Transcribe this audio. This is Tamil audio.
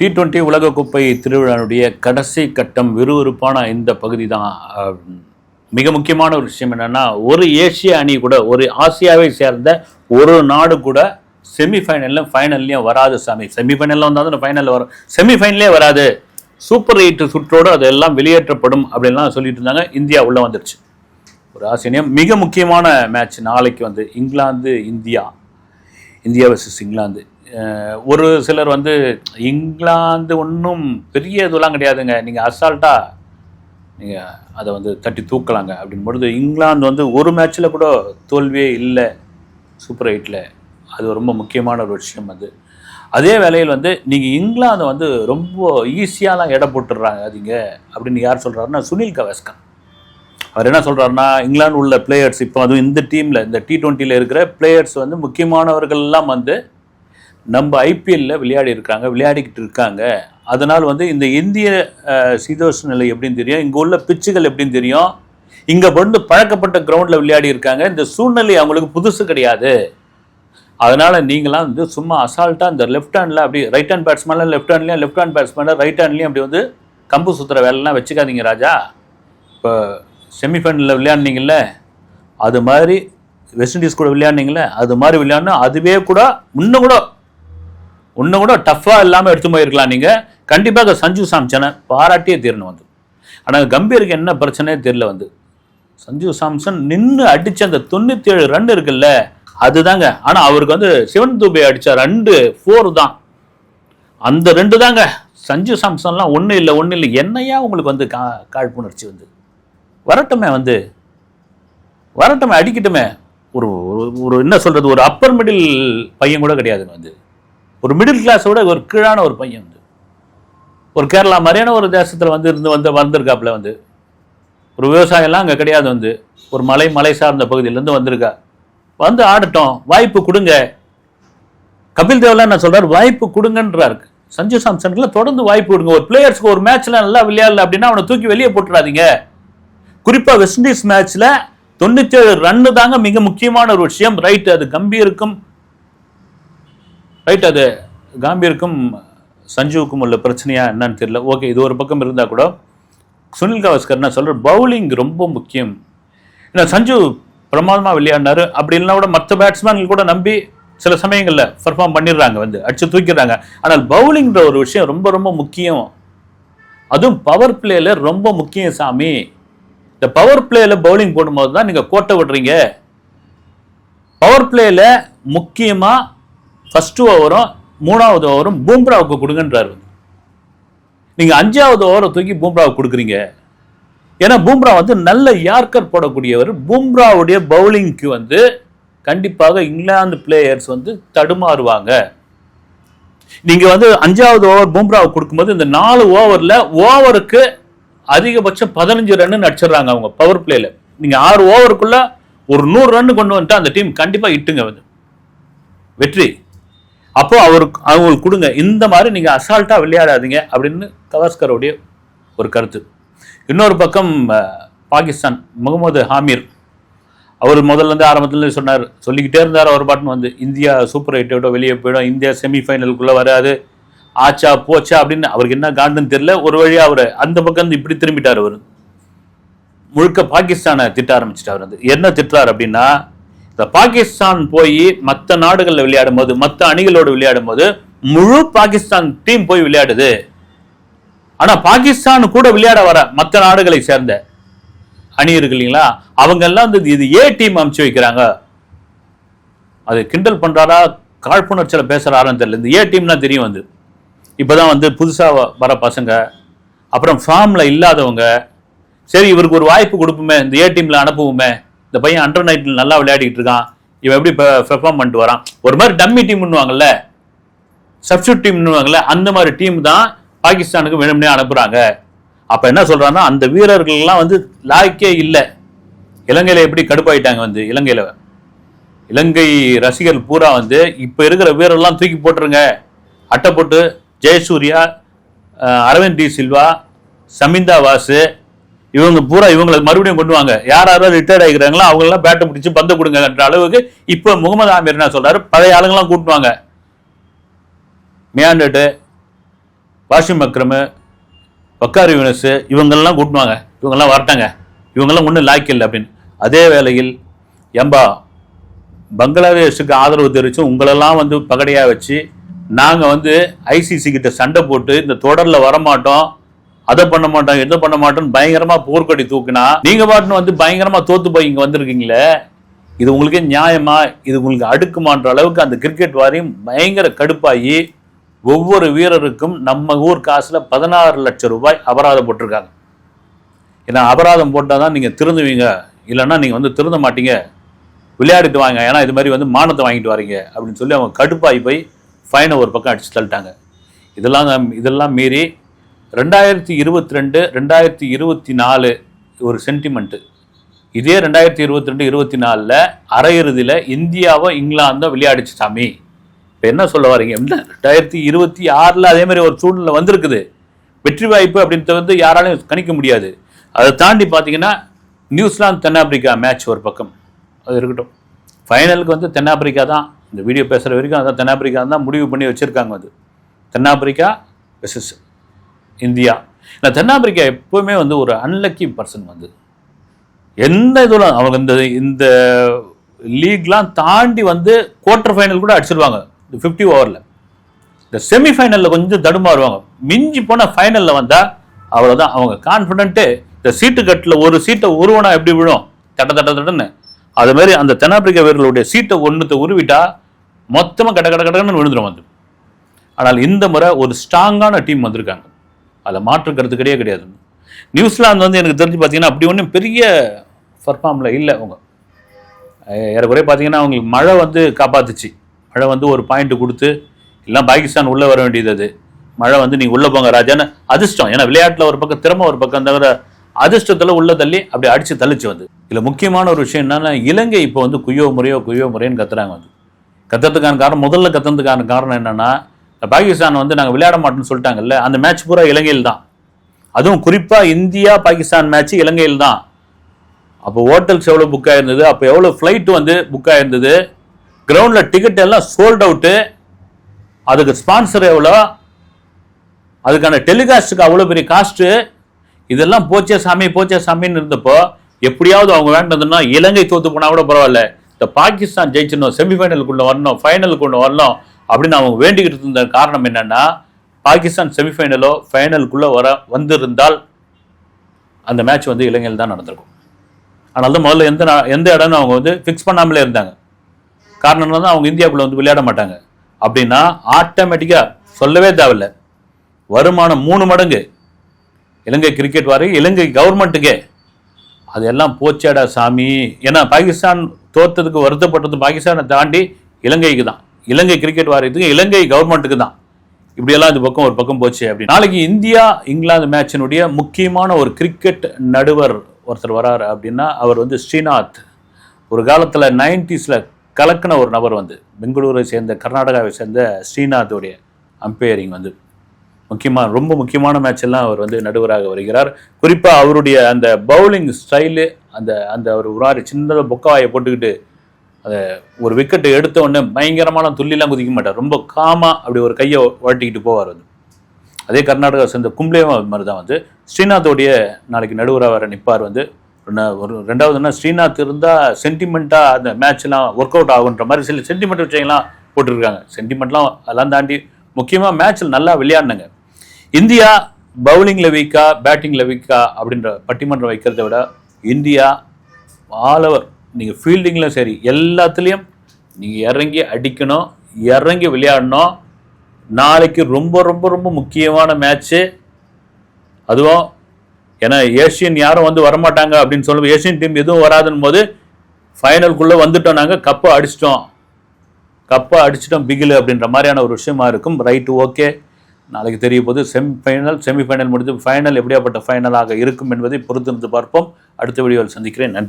T20 உலகக்கோப்பை திருவிழாவுடைய கடைசி கட்டம் விறுவிறுப்பான இந்த பகுதி தான். மிக முக்கியமான ஒரு விஷயம் என்னன்னா, ஒரு ஏசிய அணி கூட, ஒரு ஆசியாவை சேர்ந்த ஒரு நாடு கூட செமிஃபைனல்லையும் ஃபைனல்லையும் வராது சாமி. செமிஃபைனலில் வந்தால் ஃபைனலில் வரும், செமிஃபைனலே வராது, சூப்பர் 8 சுற்றோடு அதெல்லாம் வெளியேற்றப்படும் அப்படின்லாம் சொல்லிட்டு இருந்தாங்க. இந்தியா உள்ளே வந்துருச்சு. ஒரு ஆசியம் மிக முக்கியமான மேட்ச் நாளைக்கு வந்து இங்கிலாந்து இந்தியா வர்சஸ் இங்கிலாந்து. ஒரு சிலர் வந்து இங்கிலாந்து ஒன்றும் பெரிய இதெல்லாம் கிடையாதுங்க, நீங்கள் அசால்ட்டாக நீங்கள் அதை வந்து தட்டி தூக்கலாங்க அப்படின் பொழுது, இங்கிலாந்து வந்து ஒரு மேட்ச்சில் கூட தோல்வியே இல்லை சூப்பர் 8. அது ரொம்ப முக்கியமான ஒரு விஷயம். அது அதே வேளையில் வந்து நீங்கள் இங்கிலாந்து வந்து ரொம்ப ஈஸியாலாம் எடை போட்டுடுறாங்க அதிங்க அப்படின்னு யார் சொல்கிறாருன்னா, சுனில் கவாஸ்கர். அவர் என்ன சொல்கிறாருன்னா, இங்கிலாந்து உள்ள பிளேயர்ஸ் இப்போ அதுவும் இந்த டீமில், இந்த T20 இருக்கிற பிளேயர்ஸ் வந்து முக்கியமானவர்கள்லாம் வந்து நம்ம ஐபிஎல்லில் விளையாடிக்கிட்டு இருக்காங்க. அதனால் வந்து இந்த இந்திய சீதோஷ நிலை எப்படின்னு தெரியும், இங்கே உள்ள பிச்சுகள் எப்படின்னு தெரியும், இங்கே வந்து பழக்கப்பட்ட கிரவுண்டில் விளையாடி இருக்காங்க. இந்த சூழ்நிலை அவங்களுக்கு புதுசு கிடையாது. அதனால் நீங்களாம் வந்து சும்மா அசால்ட்டாக இந்த லெஃப்ட் ஹேண்டில் அப்படி ரைட் ஹேண்ட் பேட்ஸ்மேனில் லெஃப்ட் ஹேண்ட் பேட்ஸ்மேனில் ரைட் ஹேண்ட்லேயும் அப்படி வந்து கம்பு சுற்றுற வேலைலாம் வச்சுக்காதீங்க ராஜா. இப்போ செமிஃபைனலில் விளையாடினீங்கல்ல, அது மாதிரி வெஸ்ட் இண்டீஸ் கூட விளையாடினீங்களே, அது மாதிரி விளையாடணும். அதுவே கூட இன்னும் கூட டஃப்பாக இல்லாமல் எடுத்து போயிருக்கலாம். நீங்கள் கண்டிப்பாக சஞ்சு சாம்சனை பாராட்டியே தீரணும் வந்து. ஆனால் கம்பீருக்கு என்ன பிரச்சனையே தெரியல வந்து. சஞ்சு சாம்சன் நின்று அடித்த அந்த 97 ரன் இருக்குல்ல, அதுதாங்க. ஆனால் அவருக்கு வந்து சிவன் தூபே அடித்த 4 தான். அந்த 2 தாங்க. சஞ்சு சாம்சன்லாம் ஒன்றும் இல்லை. என்னையா உங்களுக்கு வந்து காழ்ப்புணர்ச்சி வந்து வரட்டுமே அடிக்கட்டுமே. ஒரு என்ன சொல்கிறது, ஒரு அப்பர் மிடில் பையன் கூட கிடையாதுங்க வந்து. ஒரு மிடில் கிளாஸோட ஒரு கீழான ஒரு பையன் வந்து, ஒரு கேரளா மாதிரியான ஒரு தேசத்தில் வந்து வந்திருக்காப்புல வந்து. ஒரு விவசாயம்லாம் அங்கே கிடையாது வந்து, ஒரு மலை சார்ந்த பகுதியிலேருந்து வந்திருக்கா. வந்து ஆடட்டும், வாய்ப்பு கொடுங்க. கபில் தேவ்லாம் என்ன சொல்கிறார், வாய்ப்பு கொடுங்கன்றாரு. சஞ்சு சாம்சனுக்குலாம் தொடர்ந்து வாய்ப்பு கொடுங்க. ஒரு பிளேயர்ஸ்க்கு ஒரு மேட்ச்சில் நல்லா விளையாடல அப்படின்னா அவனை தூக்கி வெளியே போட்டுறாதீங்க. குறிப்பாக வெஸ்ட் இண்டீஸ் மேட்ச்சில் 97 ரன்னு தாங்க மிக முக்கியமான ஒரு விஷயம். அது கம்பீருக்கும் சஞ்சுவுக்கும் உள்ள பிரச்சனையா என்னன்னு தெரியல. ஓகே, இது ஒரு பக்கம் இருந்தால் கூட சுனில் கவாஸ்கர் என்ன சொல்ற, பவுலிங் ரொம்ப முக்கியம். ஏன்னா சஞ்சு பிரமாதமாக விளையாடினாரு அப்படின்னா கூட மற்ற பேட்ஸ்மேன்கள் கூட நம்பி சில சமயங்களில் பர்ஃபார்ம் பண்ணிடுறாங்க, வந்து அடிச்சு தூக்கிடுறாங்க. ஆனால் பவுலிங்கிற ஒரு விஷயம் ரொம்ப ரொம்ப முக்கியம். அதுவும் பவர் பிளேல ரொம்ப முக்கியம் சாமி. இந்த பவர் பிளேல பவுலிங் போடும்போது தான் நீங்கள் கோட்டை விடுறீங்க. பவர் பிளேல முக்கியமாக ஃபர்ஸ்ட் ஓவரும் 3வது ஓவரும் பூம்ராவுக்கு கொடுங்கன்றாரு. நீங்கள் 5வது ஓவரை தூக்கி பூம்ராவுக்கு கொடுக்குறீங்க. ஏன்னா பூம்ரா வந்து நல்ல யார்க்கர் போடக்கூடியவர். பூம்ராவுடைய பவுலிங்க்கு வந்து கண்டிப்பாக இங்கிலாந்து பிளேயர்ஸ் வந்து தடுமாறுவாங்க. நீங்கள் வந்து 5வது ஓவர் பூம்ராவுக்கு கொடுக்கும்போது இந்த 4 ஓவருக்கு அதிகபட்சம் 15 ரன்னு அடிச்சிடறாங்க அவங்க பவர் பிளேல. நீங்கள் 6 ஓவருக்குள்ள ஒரு 100 ரன்னு கொண்டு வந்துட்டு அந்த டீம் கண்டிப்பாக இட்டுங்க வந்து வெற்றி. அப்போ அவங்களுக்கு கொடுங்க. இந்த மாதிரி நீங்கள் அசால்ட்டாக விளையாடாதீங்க அப்படின்னு கவாஸ்கருடைய ஒரு கருத்து. இன்னொரு பக்கம் பாகிஸ்தான் முகமது ஹாமிர், அவர் முதல்ல ஆரம்பத்துலேருந்து சொல்லிக்கிட்டே இருந்தார். அவர் பாட்டுன்னு வந்து இந்தியா சூப்பர் 8 வெளியே போயிடும், இந்தியா செமிஃபைனலுக்குள்ளே வராது, ஆச்சா போச்சா அப்படின்னு அவருக்கு என்ன காண்டுன்னு தெரியல. ஒரு வழியாக அவர் அந்த பக்கம் இப்படி திரும்பிட்டார். அவர் முழுக்க பாகிஸ்தானை திட்ட ஆரம்பிச்சிட்டார். வந்து என்ன திட்டுறார் அப்படின்னா, இந்த பாகிஸ்தான் போய் மற்ற நாடுகளில் விளையாடும் போது, மற்ற அணிகளோடு விளையாடும் போது முழு பாகிஸ்தான் டீம் போய் விளையாடுது. ஆனா பாகிஸ்தான் கூட விளையாட வர மற்ற நாடுகளை சேர்ந்த அணி இருக்கு இல்லைங்களா, அவங்க எல்லாம் வந்து இது ஏ டீம் அனுப்பிச்சு வைக்கிறாங்க. அது கிண்டல் பண்றாரா காழ்ப்புணர்ச்சியில பேசுறாரான்னு தெரியல. இந்த ஏ டீம்னா தெரியும் வந்து இப்பதான் வந்து புதுசா வர பசங்க, அப்புறம் ஃபார்ம்ல இல்லாதவங்க. சரி, இவருக்கு ஒரு வாய்ப்பு கொடுப்போமே, இந்த ஏ டீம்ல அனுப்புவோமே, இந்த பையன் அண்டர் 19 நல்லா விளையாடிட்டு இருக்கான், இவன் எப்படி பெர்ஃபார்ம் பண்ணிட்டு வரான். ஒரு மாதிரி டம்மி டீம்னுவாங்கல்ல, சப்ஸ்டியூட் டீம்னுவாங்கல்ல, அந்த மாதிரி டீம் தான் பாகிஸ்தானுக்கு வேணும்னே அனுப்புறாங்க. அப்ப என்ன சொல்றாங்கன்னா, அந்த வீரர்கள்லாம் வந்து லாய்க்கே இல்லை. இலங்கையில எப்படி கடுப்பாயிட்டாங்க வந்து, இலங்கை ரசிகர்கள் பூரா வந்து இப்ப இருக்கிற வீரர்லாம் தூக்கி போட்டுருங்க, அட்டை போட்டு ஜெயசூர்யா, அரவிந்த் டி சில்வா, சமிந்தா வாசு, இவங்களை மறுபடியும் கொண்டு வாங்க. யாராவது ரிட்டையர்ட் ஆகிக்கிறாங்களோ அவங்களெல்லாம் பேட்டை பிடிச்சி பந்த கொடுங்கன்ற அளவுக்கு இப்போ முகமது ஆமீர் என்ன சொல்றாரு, பழைய ஆளுங்கெல்லாம் கூட்டுவாங்க, மியாண்டட்டு வாஷிம் அக்ரமு, வக்கார் யூனிஸ் இவங்கெல்லாம் கூட்டுவாங்க, இவங்கெல்லாம் வரட்டாங்க, இவங்கெல்லாம் ஒன்றும் லாய்க்கு இல்லை அப்படின்னு. அதே வேளையில் ஏம்பா பங்களாதேஷுக்கு ஆதரவு தெரிவித்து உங்களெல்லாம் வந்து பகடையாக வச்சு நாங்கள் வந்து ஐசிசி கிட்ட சண்டை போட்டு இந்த தொடரில் வரமாட்டோம், அதை பண்ண மாட்டோம், எதை பண்ண மாட்டோம்னு பயங்கரமாக போர்க்கொடி தூக்குனா நீங்கள் பாட்டுன்னு வந்து பயங்கரமாக தோத்து போய் இங்கே வந்திருக்கீங்களே, இது உங்களுக்கே நியாயமா, இது உங்களுக்கு அடுக்குமான்ற அளவுக்கு அந்த கிரிக்கெட் வாரியம் பயங்கர கடுப்பாகி ஒவ்வொரு வீரருக்கும் நம்ம ஊர் காசில் 16 லட்சம் ரூபாய் அபராதம் போட்டிருக்காங்க. ஏன்னா அபராதம் போட்டால் தான் நீங்கள் திருந்துவீங்க, இல்லைன்னா நீங்கள் வந்து திருந்த மாட்டீங்க, விளையாடிட்டு வாங்க, ஏன்னா இது மாதிரி வந்து மானத்தை வாங்கிட்டு வரீங்க அப்படின்னு சொல்லி அவங்க கடுப்பாகி போய் ஃபைனை ஒரு பக்கம் அடிச்சு தள்ளிட்டாங்க. இதெல்லாம் மீறி 2022 2024 ஒரு சென்டிமெண்ட்டு. இதே 2022-24 அரையிறுதியில் இந்தியாவோ இங்கிலாந்தோ விளையாடிச்சு சாமி. இப்போ என்ன சொல்ல வரீங்க? 2026 அதே மாதிரி ஒரு சூழ்நிலை வந்திருக்குது. வெற்றி வாய்ப்பு அப்படின்றது வந்து யாராலையும் கணிக்க முடியாது. அதை தாண்டி பார்த்தீங்கன்னா நியூசிலாந்து தென்னாப்பிரிக்கா மேட்ச் ஒரு பக்கம், அது இருக்கட்டும். ஃபைனலுக்கு வந்து தென்னாப்பிரிக்கா தான், இந்த வீடியோ பேசுகிற வரைக்கும் அதான் தென்னாப்பிரிக்கா தான் முடிவு பண்ணி வச்சுருக்காங்க. அது தென்னாப்பிரிக்கா வெர்சஸ் இந்தியா. இல்லை, தென்னாப்பிரிக்கா எப்போவுமே வந்து ஒரு அன்லக்கி பர்சன் வந்து எந்த இதெல்லாம் அவங்க இந்த லீக்லாம் தாண்டி வந்து குவார்டர் ஃபைனல் கூட அடிச்சிருவாங்க. இந்த 50 ஓவரில் இந்த செமிஃபைனலில் கொஞ்சம் தடுமாறுவாங்க. மிஞ்சி போன ஃபைனலில் வந்தால் அவ்வளோதான். அவங்க கான்ஃபிடென்ட்டு இந்த சீட்டு கட்டில் ஒரு சீட்டை உருவனா எப்படி விழும் தட்டன்னு, அது மாதிரி அந்த தென்னாப்பிரிக்கா வீரர்களுடைய சீட்டை ஒன்றுத்தை உருவிட்டா மொத்தமாக கடன்னு விழுந்துடும் வந்து. ஆனால் இந்த முறை ஒரு ஸ்ட்ராங்கான டீம் வந்திருக்காங்க, அதில் மாற்று கருத்து கிடையாது. நியூசிலாந்து வந்து எனக்கு தெரிஞ்சு பார்த்தீங்கன்னா அப்படி ஒன்றும் பெரிய பர்ஃபார்மில் இல்லை. அவங்க ஏறக்குறைய பார்த்தீங்கன்னா அவங்களுக்கு மழை வந்து காப்பாற்றுச்சு. மழை வந்து ஒரு பாயிண்ட் கொடுத்து எல்லாம் பாகிஸ்தான் உள்ளே வர வேண்டியது. அது மழை வந்து நீங்கள் உள்ளே போங்க ராஜான்னு அதிர்ஷ்டம். ஏன்னா விளையாட்டில் ஒரு பக்கம் திறமை ஒரு பக்கம் தவிர அதிர்ஷ்டத்தில் உள்ள தள்ளி அப்படி அடித்து தள்ளிச்சு வந்து. இதில் முக்கியமான ஒரு விஷயம் என்னன்னா, இலங்கை இப்போ வந்து குய்யோ முறைன்னு கத்துறாங்க. வந்து கத்துறதுக்கான காரணம், முதல்ல கத்துறதுக்கான காரணம் என்னன்னா, பாகிஸ்தான் வந்து நாங்கள் விளையாட மாட்டோம்னு சொல்லிட்டாங்கல்ல, அந்த மேட்ச் பூரா இலங்கையில் தான். அதுவும் குறிப்பாக இந்தியா பாகிஸ்தான் மேட்ச் இலங்கையில் தான். அப்போ ஹோட்டல்ஸ் எவ்வளோ புக் ஆயிருந்தது, அப்போ எவ்வளோ ஃப்ளைட்டு வந்து புக் ஆயிருந்தது, கிரவுண்டில் டிக்கெட் எல்லாம் சோல்ட் அவுட்டு, அதுக்கு ஸ்பான்சர் எவ்வளோ, அதுக்கான டெலிகாஸ்ட்டுக்கு அவ்வளோ பெரிய காஸ்ட்டு, இதெல்லாம் போச்சே சாமின்னு இருந்தப்போ எப்படியாவது அவங்க வேண்டதுன்னா இலங்கை தோத்து போனால் கூட பரவாயில்ல, இந்த பாகிஸ்தான் ஜெயிச்சிடணும், செமிஃபைனலுக்குள்ளே வரணும், ஃபைனலுக்குள்ளே வரணும் அப்படின்னு அவங்க வேண்டிக்கிட்டு இருந்த காரணம் என்னென்னா, பாகிஸ்தான் செமிஃபைனலோ ஃபைனலுக்குள்ளே வந்திருந்தால் அந்த மேட்ச் வந்து இலங்கையில் தான் நடந்திருக்கும். அதனால தான் முதல்ல எந்த இடம்னு அவங்க வந்து ஃபிக்ஸ் பண்ணாமலே இருந்தாங்க. காரணம் தான் அவங்க இந்தியாவுக்குள்ளே வந்து விளையாட மாட்டாங்க அப்படின்னா ஆட்டோமேட்டிக்காக சொல்லவே தேவையில்லை, வருமானம் 3 மடங்கு இலங்கை கிரிக்கெட் வாரி இலங்கை கவர்மெண்ட்டுக்கே. அதெல்லாம் போச்சேடா சாமி. ஏன்னா பாகிஸ்தான் தோற்றதுக்கு வருத்தப்பட்டது பாகிஸ்தானை தாண்டி இலங்கைக்கு தான், இலங்கை கிரிக்கெட் வாரியத்துக்கு இலங்கை கவர்மெண்ட்டுக்கு தான். இப்படியெல்லாம் இது பக்கம் ஒரு பக்கம் போச்சு. அப்படி நாளைக்கு இந்தியா இங்கிலாந்து மேட்சினுடைய முக்கியமான ஒரு கிரிக்கெட் நடுவர் ஒருத்தர் வராரு அப்படின்னா அவர் வந்து ஸ்ரீநாத். ஒரு காலத்தில் 90s கலக்கின ஒரு நபர் வந்து பெங்களூரை சேர்ந்த கர்நாடகாவை சேர்ந்த ஸ்ரீநாத்தோடைய அம்பையரிங் வந்து ரொம்ப முக்கியமான மேட்ச் எல்லாம் அவர் வந்து நடுவராக வருகிறார். குறிப்பாக அவருடைய அந்த பவுலிங் ஸ்டைலு, அந்த ஒரு உராரி சின்னதாக பொக்காயை போட்டுக்கிட்டு அதை ஒரு விக்கெட்டை எடுத்த உடனே பயங்கரமான துள்ளிலாம் குதிக்க மாட்டார், ரொம்ப காமாக அப்படி ஒரு கையை வாட்டிக்கிட்டு போவார் வந்து. அதே கர்நாடகா சேர்ந்த கும்ப்ளேவும் அது மாதிரி தான் வந்து ஸ்ரீநாத்தோடைய நாளைக்கு நடுவராக வர நிற்பார் வந்து. ஒரு ரெண்டாவதுன்னா ஸ்ரீநாத் இருந்தால் சென்டிமெண்ட்டாக அந்த மேட்ச்லாம் ஒர்க் அவுட் ஆகுன்ற மாதிரி சில சென்டிமெண்ட் விஷயங்கள்லாம் போட்டுருக்காங்க. சென்டிமெண்ட்லாம் அதெல்லாம் தாண்டி முக்கியமாக மேட்ச்சில் நல்லா விளையாடினாங்க. இந்தியா பவுலிங்கில் வீக்கா பேட்டிங்கில் வீக்கா அப்படின்ற பட்டிமன்றம் வைக்கிறத விட இந்தியா ஆல் ஓவர் நீங்கள் ஃபீல்டிங்கில் சரி எல்லாத்துலேயும் நீங்கள் இறங்கி அடிக்கணும், இறங்கி விளையாடணும். நாளைக்கு ரொம்ப ரொம்ப ரொம்ப முக்கியமான மேட்ச்சு. அதுவும் ஏன்னா ஏஷியன் யாரும் வந்து வரமாட்டாங்க அப்படின்னு சொல்லுவோம், ஏஷியன் டீம் எதுவும் வராதுன்னு போது ஃபைனலுக்குள்ளே வந்துட்டோம், நாங்கள் கப்பை அடிச்சிட்டோம் பிகில் அப்படின்ற மாதிரியான ஒரு விஷயமா இருக்கும். Right, okay. நாளைக்கு தெரிய போது செமிஃபைனல் முடிஞ்சு ஃபைனல் எப்படியாப்பட்ட ஃபைனலாக இருக்கும் என்பதை பொறுத்திருந்து பார்ப்போம். அடுத்த வீடியோவில் சந்திக்கிறேன். நன்றி.